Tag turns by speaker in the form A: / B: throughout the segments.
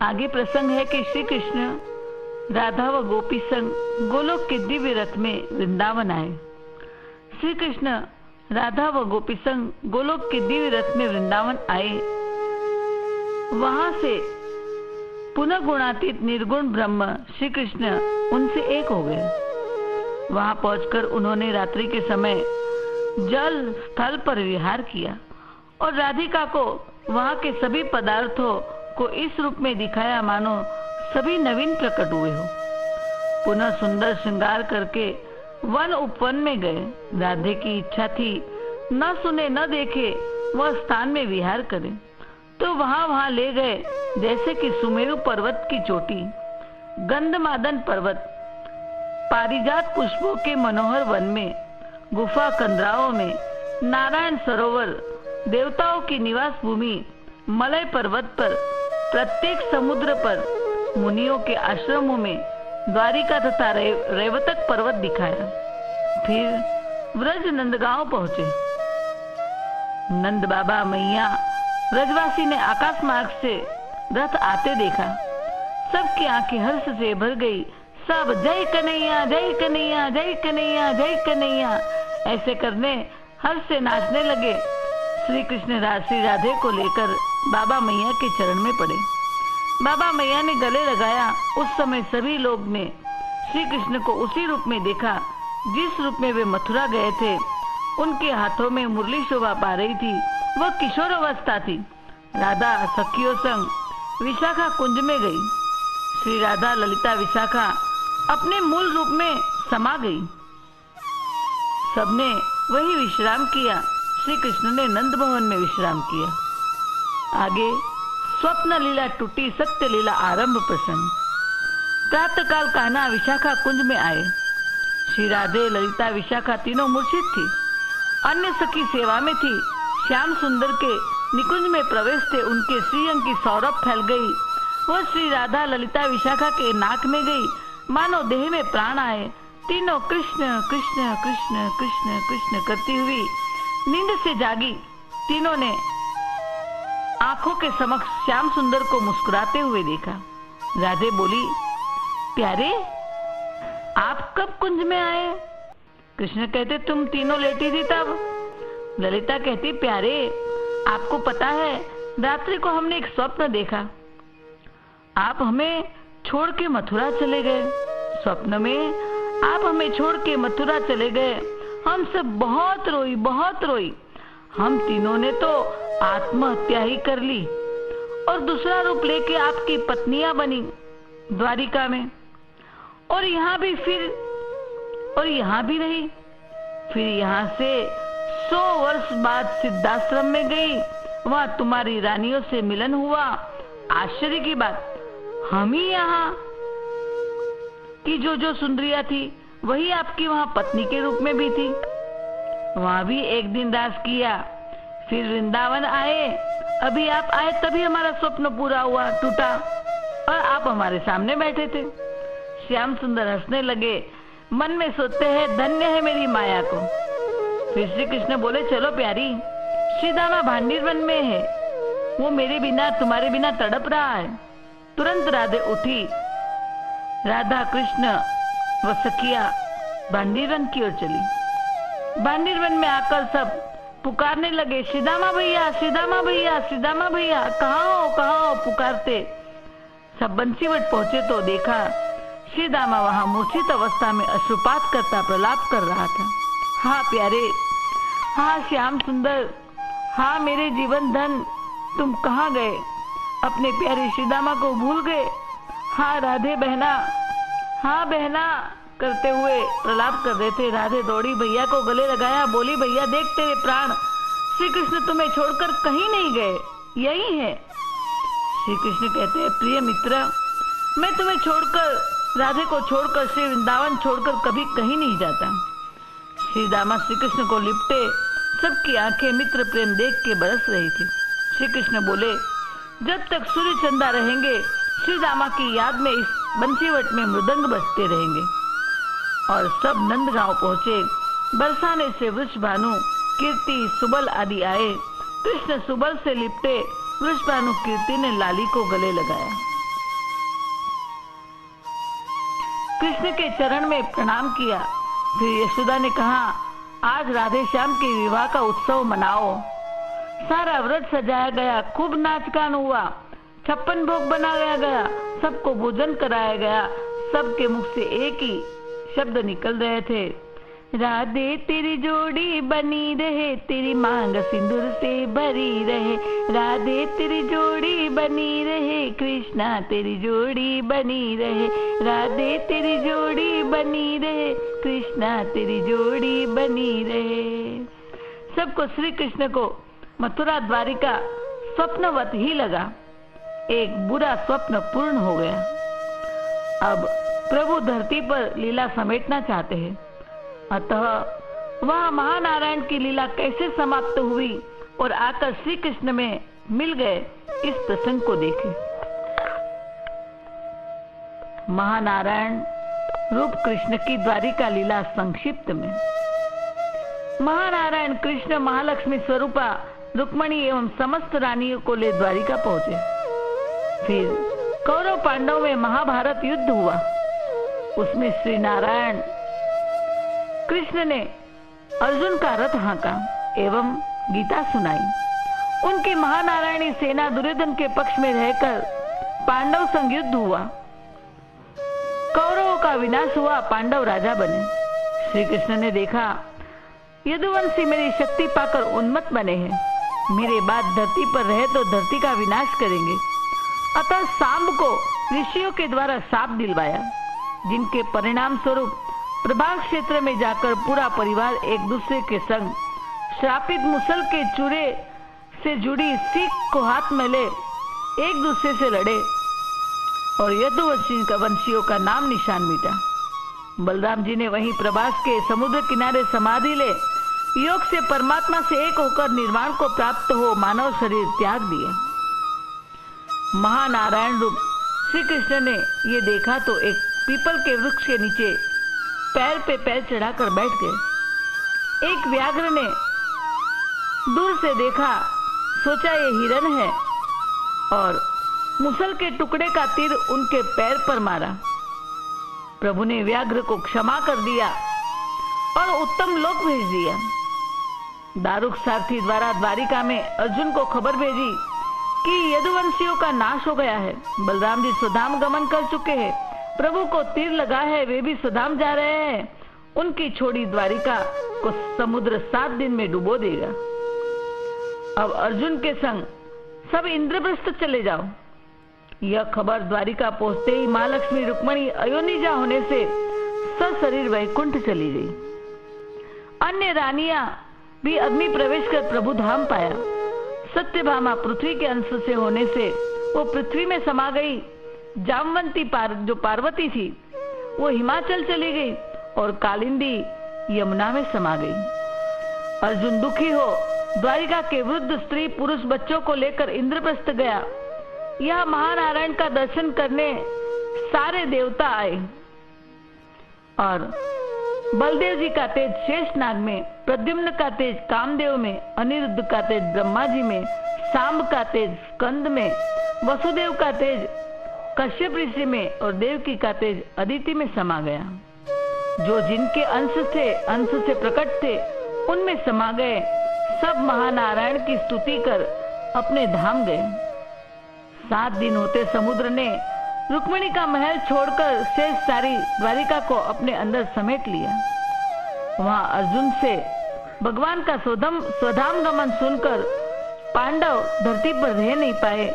A: आगे प्रसंग है कि श्री कृष्ण राधा व गोपी संग गोलोक के दिव्य रथ में वृंदावन आए। श्री कृष्ण राधा व गोपी संग गोलोक के दिव्य रथ में वृंदावन आए। वहां से पुनः गुणातीत निर्गुण ब्रह्म श्री कृष्ण उनसे एक हो गए। वहां पहुंचकर उन्होंने रात्रि के समय जल स्थल पर विहार किया और राधिका को वहां के सभी पदार्थों को इस रूप में दिखाया मानो सभी नवीन प्रकट हुए हो। पुनः सुंदर श्रृंगार करके वन उपवन में गए। राधे की इच्छा थी न सुने न देखे वह स्थान में विहार करे, तो वहां ले गए, जैसे कि सुमेरु पर्वत की चोटी, गंधमादन पर्वत, पारिजात पुष्पों के मनोहर वन में, गुफा कंदराओं में, नारायण सरोवर, देवताओं की निवास भूमि, मलय पर्वत पर, प्रत्येक समुद्र पर, मुनियों के आश्रमों में, द्वारिका तथा रेवतक पर्वत दिखाया। फिर व्रज नंदगांव पहुंचे। नंद बाबा मैया ब्रजवासी ने आकाश मार्ग से रथ आते देखा। सबकी आंखें हर्ष से भर गई। सब जय कन्हैया, जय कन्हैया, जय कन्हैया, जय कन्हैया ऐसे करने हर्ष से नाचने लगे। श्री कृष्ण श्री राधे को लेकर बाबा मैया के चरण में पड़े। बाबा मैया ने गले लगाया। उस समय सभी लोग ने श्री कृष्ण को उसी रूप में देखा जिस रूप में वे मथुरा गए थे। उनके हाथों में मुरली शोभा पा रही थी। वह किशोर अवस्था थी। राधा सखियों संग विशाखा कुंज में गई। श्री राधा ललिता विशाखा अपने मूल रूप में समा गई। सबने वही विश्राम किया। श्री कृष्ण ने नंद भवन में विश्राम किया। आगे स्वप्न लीला टूटी, सत्य लीला आरंभ प्रसंग। प्रातः काल कान्हा विशाखा कुंज में आए। श्री राधे ललिता विशाखा तीनों मूर्छित थी। अन्य सखी सेवा में थी। श्याम सुंदर के निकुंज में प्रवेश थे। उनके श्रीअंग की सौरभ फैल गई। वह श्री राधा ललिता विशाखा के नाक में गई, मानो देह में प्राण आए। तीनों कृष्ण कृष्ण कृष्ण कृष्ण कृष्ण करती हुई नींद से जागी। तीनों ने आंखों के समक्ष श्याम सुंदर को मुस्कुराते हुए देखा। राधे बोली, प्यारे आप कब कुंज में आए? कृष्ण कहते, तुम तीनों लेटी थी तब। ललिता कहती, प्यारे आपको पता है रात्रि को हमने एक स्वप्न देखा। आप हमें छोड़ के मथुरा चले गए। स्वप्न में आप हमें छोड़ के मथुरा चले गए। हम सब बहुत रोई, बहुत रोई। हम तीनों ने तो आत्महत्या ही कर ली और दूसरा रूप लेके आपकी पत्नियां बनी द्वारिका में, और यहाँ भी रही। फिर यहाँ से 100 वर्ष बाद सिद्धाश्रम में गई। वहां तुम्हारी रानियों से मिलन हुआ। आश्चर्य की बात, हम ही यहाँ की जो सुंदरिया थी वही आपकी वहां पत्नी के रूप में भी थी। वहां भी एक दिन रास किया। फिर वृंदावन आए। अभी आप आए तभी हमारा स्वप्न पूरा हुआ, टूटा, और आप हमारे सामने बैठे थे। श्याम सुंदर हंसने लगे। मन में सोचते हैं, धन्य है मेरी माया को। फिर श्री कृष्ण बोले, चलो प्यारी, श्रीदामा भांडीर वन में है। वो मेरे बिना, तुम्हारे बिना तड़प रहा है। तुरंत राधे उठी। राधा कृष्ण व सखिया भांडीर वन की ओर चली। भांडीर वन में आकर सब पुकारने लगे, श्रीदामा भैया, श्रीदामा भैया, श्रीदामा भैया, कहाँ हो पुकारते। सब बंसीवट पहुंचे तो देखा श्रीदामा वहां मूर्छित अवस्था में अश्रुपात करता प्रलाप कर रहा था। हाँ प्यारे, हाँ श्याम सुंदर, हाँ मेरे जीवन धन, तुम कहाँ गए? अपने प्यारे श्रीदामा को भूल गए? हाँ राधे बहना, हाँ बहना करते हुए प्रलाप कर रहे थे। राधे दौड़ी, भैया को गले लगाया, बोली, भैया देख तेरे प्राण, श्री कृष्ण तुम्हें छोड़कर कहीं नहीं गए, यही है। श्री कृष्ण कहते हैं, प्रिय मित्र, मैं तुम्हें छोड़कर, राधे को छोड़कर, श्री वृंदावन छोड़कर कभी कहीं नहीं जाता। श्री दामा श्री कृष्ण को लिपटे। सबकी आंखें मित्र प्रेम देख के बरस रही थी। श्री कृष्ण बोले, जब तक सूर्य चंदा रहेंगे श्री दामा की याद में इस बंसीवट में मृदंग बजते रहेंगे। और सब नंदगांव पहुंचे। बरसाने से वृषभानु, कीर्ति, सुबल आदि आए। कृष्ण सुबल से लिपटे। वृषभानु कीर्ति ने लाली को गले लगाया। कृष्ण के चरण में प्रणाम किया। फिर यशोदा ने कहा, आज राधे श्याम के विवाह का उत्सव मनाओ। सारा व्रत सजाया गया, खूब नाच गान हुआ, 56 भोग बनाया गया, सबको भोजन कराया गया। सबके मुख से एक ही शब्द निकल रहे थे, राधे तेरी जोड़ी बनी रहे, तेरी मांग सिंदूर से भरी रहे। राधे तेरी जोड़ी बनी रहे, कृष्णा तेरी जोड़ी बनी रहे। राधे तेरी जोड़ी बनी रहे, कृष्णा तेरी जोड़ी बनी रहे। सबको श्री कृष्ण को मथुरा द्वारिका स्वप्नवत ही लगा। एक बुरा स्वप्न पूर्ण हो गया। अब प्रभु धरती पर लीला समेटना चाहते हैं, अतः वह महानारायण की लीला कैसे समाप्त हुई और आकर श्री कृष्ण में मिल गए, इस प्रसंग को देखें। महानारायण रूप कृष्ण की द्वारिका लीला संक्षिप्त में। महानारायण कृष्ण महालक्ष्मी स्वरूपा रुक्मणी एवं समस्त रानियों को ले द्वारिका पहुंचे। फिर कौरव पांडव में महाभारत युद्ध हुआ। उसमें श्री नारायण कृष्ण ने अर्जुन का रथ हाँका एवं गीता सुनाई। उनकी महानारायणी सेना दुर्योधन के पक्ष में रहकर पांडव संग युद्ध हुआ। कौरवों का विनाश हुआ, पांडव राजा बने। श्री कृष्ण ने देखा, यदुवंशी मेरी शक्ति पाकर उन्मत्त बने हैं, मेरे बाद धरती पर रहे तो धरती का विनाश करेंगे। अतः सांब को ऋषियों के द्वारा शाप दिलवाया, जिनके परिणाम स्वरूप प्रभास क्षेत्र में जाकर पूरा परिवार एक दूसरे के संग श्रापित मुसल के चूड़े से जुड़ी सीख को हाथ में ले एक दूसरे से लड़े और यदुवंशियों का नाम निशान मिटा। बलराम जी ने वहीं प्रभास के समुद्र किनारे समाधि ले योग से परमात्मा से एक होकर निर्वाण को प्राप्त हो मानव शरीर त्याग दिया। महानारायण रूप श्री कृष्ण ने ये देखा तो एक पीपल के वृक्ष के नीचे पैर पे पैर चढ़ाकर बैठ गए। एक व्याघ्र ने दूर से देखा, सोचा ये हिरण है और मुसल के टुकड़े का तीर उनके पैर पर मारा। प्रभु ने व्याघ्र को क्षमा कर दिया और उत्तम लोक भेज दिया। दारुक सारथी द्वारा द्वारिका में अर्जुन को खबर भेजी कि यदुवंशियों का नाश हो गया है। बलराम जी स्वधाम गमन कर चुके हैं, प्रभु को तीर लगा है, वे भी स्वधाम जा रहे हैं। उनकी छोड़ी द्वारिका को समुद्र 7 दिन में डुबो देगा। अब अर्जुन के संग सब इंद्रप्रस्थ चले जाओ। यह खबर द्वारिका पहुंचते ही मां लक्ष्मी रुक्मणी अयोनिजा होने से सशरीर वैकुंठ चली गई। अन्य रानियां भी अग्नि प्रवेश कर प्रभु धाम पाया। सत्यभामा पृथ्वी के अंश से होने से वो पृथ्वी में समा गई। जामवंती जो पार्वती थी वो हिमाचल चली गई और कालिंदी यमुना में समा गई। अर्जुन दुखी हो द्वारिका के वृद्ध स्त्री पुरुष बच्चों को लेकर इंद्रप्रस्थ गया। यह महानारायण का दर्शन करने सारे देवता आए और बलदेव जी का तेज शेषनाग में, प्रद्युम्न का तेज कामदेव में, अनिरुद्ध का तेज ब्रह्मा जी में, सांब का तेज स्कंद में, वसुदेव का तेज कश्यप ऋषि में और देवकी का तेज अदिति में समा गया। जो जिनके अंश से प्रकट थे उनमें समा गए। सब महानारायण की स्तुति कर अपने धाम गए। 7 दिन होते समुद्र ने रुक्मिणी का महल छोड़कर शेष सारी द्वारिका को अपने अंदर समेट लिया। वहां अर्जुन से भगवान का स्वधाम गमन सुनकर पांडव धरती पर रह नहीं पाए।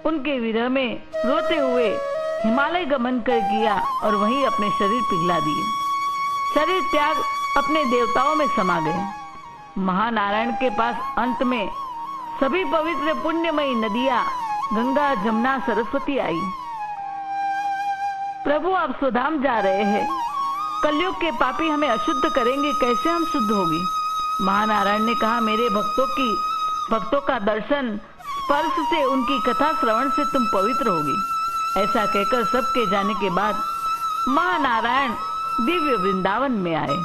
A: उनके विरह में रोते हुए हिमालय गमन कर किया और वहीं अपने शरीर पिघला दिए। शरीर त्याग अपने देवताओं में समा गए। महानारायण के पास अंत में सभी पवित्र पुण्यमयी नदियां गंगा, जमुना, सरस्वती आई। प्रभु आप स्वधाम जा रहे हैं, कलयुग के पापी हमें अशुद्ध करेंगे, कैसे हम शुद्ध होगी? महानारायण ने कहा, मेरे भक्तों का दर्शन स्पर्श से, उनकी कथा श्रवण से तुम पवित्र होगी। ऐसा कहकर सबके जाने के बाद महानारायण दिव्य वृंदावन में आए।